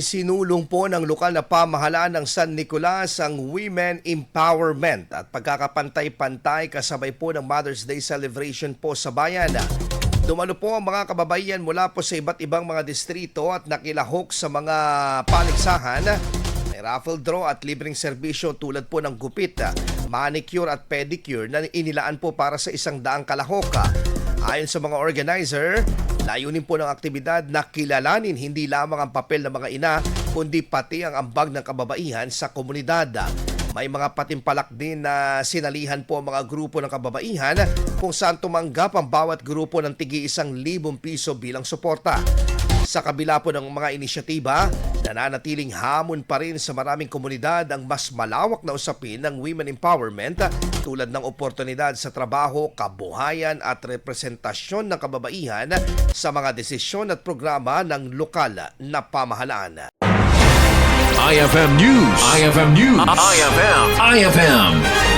Sinulong po ng lokal na pamahalaan ng San Nicolas ang Women Empowerment at pagkakapantay-pantay kasabay po ng Mother's Day celebration po sa bayan. Dumalo po ang mga kababaihan mula po sa iba't ibang mga distrito at nakilahok sa mga paligsahan. May raffle draw at libreng serbisyo tulad po ng gupit, manicure at pedicure na inilaan po para sa 100 kalahok. Ayon sa mga organizer, layunin po ng aktibidad na kilalanin hindi lamang ang papel ng mga ina, kundi pati ang ambag ng kababaihan sa komunidad. May mga patimpalak din na sinalihan po ang mga grupo ng kababaihan kung saan tumanggap ang bawat grupo ng tigi 1,000 piso bilang suporta. Sa kabila po ng mga inisyatiba, nananatiling hamon pa rin sa maraming komunidad ang mas malawak na usapin ng women empowerment tulad ng oportunidad sa trabaho, kabuhayan at representasyon ng kababaihan sa mga desisyon at programa ng lokal na pamahalaan. IFM News. IFM News. IFM.